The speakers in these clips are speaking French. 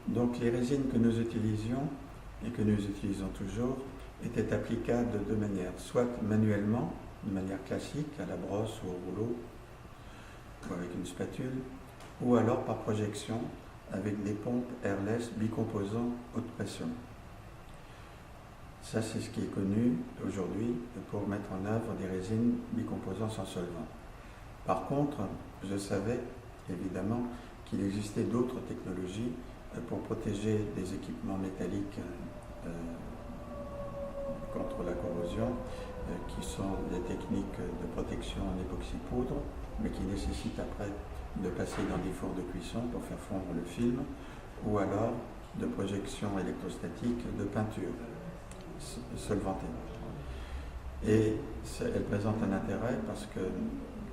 Donc les résines que nous utilisions et que nous utilisons toujours étaient applicables de deux manières, soit manuellement, de manière classique, à la brosse ou au rouleau, ou avec une spatule, ou alors par projection avec des pompes airless bicomposants haute pression. Ça, c'est ce qui est connu aujourd'hui pour mettre en œuvre des résines bicomposants sans solvant. Par contre, je savais évidemment qu'il existait d'autres technologies pour protéger des équipements métalliques contre la corrosion, qui sont des techniques de protection en époxy-poudre, mais qui nécessitent après de passer dans des fours de cuisson pour faire fondre le film, ou alors de projection électrostatique de peinture solvantée. Et elle présente un intérêt parce que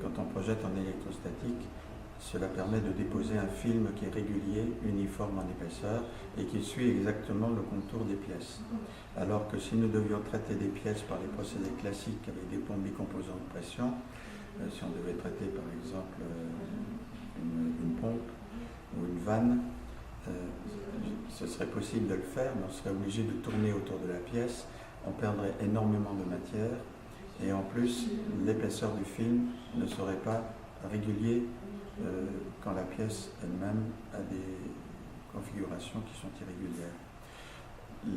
quand on projette en électrostatique, cela permet de déposer un film qui est régulier, uniforme en épaisseur et qui suit exactement le contour des pièces. Alors que si nous devions traiter des pièces par les procédés classiques avec des pompes bicomposants de pression, si on devait traiter par exemple une pompe ou une vanne, ce serait possible de le faire, mais on serait obligé de tourner autour de la pièce, on perdrait énormément de matière et en plus l'épaisseur du film ne serait pas régulier quand la pièce elle-même a des configurations qui sont irrégulières.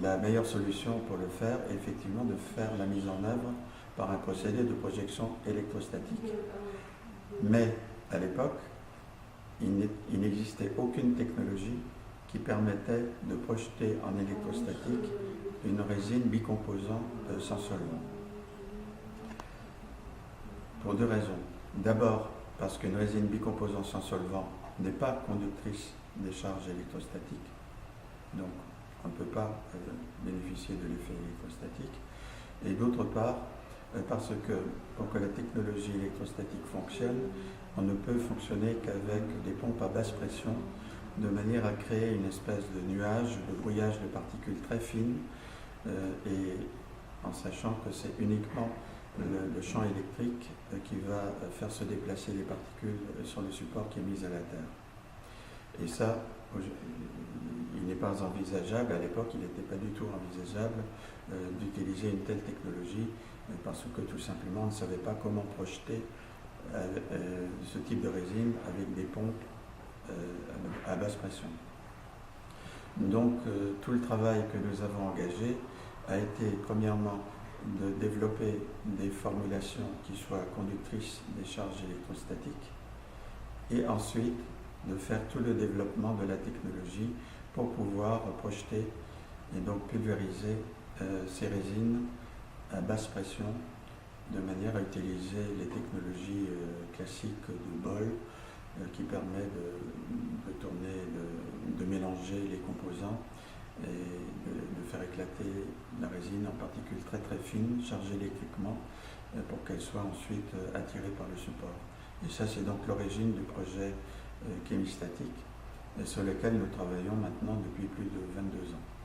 La meilleure solution pour le faire est effectivement de faire la mise en œuvre par un procédé de projection électrostatique. Mais à l'époque, il n'existait aucune technologie qui permettait de projeter en électrostatique une résine bicomposant sans solvant. Pour deux raisons. D'abord, parce qu'une résine bicomposant sans solvant n'est pas conductrice des charges électrostatiques, donc on ne peut pas bénéficier de l'effet électrostatique. Et d'autre part, parce que pour que la technologie électrostatique fonctionne, on ne peut fonctionner qu'avec des pompes à basse pression, de manière à créer une espèce de nuage, de brouillage de particules très fines, et en sachant que c'est uniquement le champ électrique qui va faire se déplacer les particules sur le support qui est mis à la Terre. Et ça, il n'est pas envisageable, à l'époque il n'était pas du tout envisageable d'utiliser une telle technologie parce que tout simplement on ne savait pas comment projeter ce type de résine avec des pompes à basse pression. Donc tout le travail que nous avons engagé a été premièrement de développer des formulations qui soient conductrices des charges électrostatiques et ensuite de faire tout le développement de la technologie pour pouvoir projeter et donc pulvériser ces résines à basse pression de manière à utiliser les technologies classiques de bol qui permet de tourner, de mélanger les composants et de faire éclater la résine en particules très très fines, chargées électriquement, pour qu'elle soit ensuite attirée par le support. Et ça, c'est donc l'origine du projet Chémistatic, sur lequel nous travaillons maintenant depuis plus de 22 ans.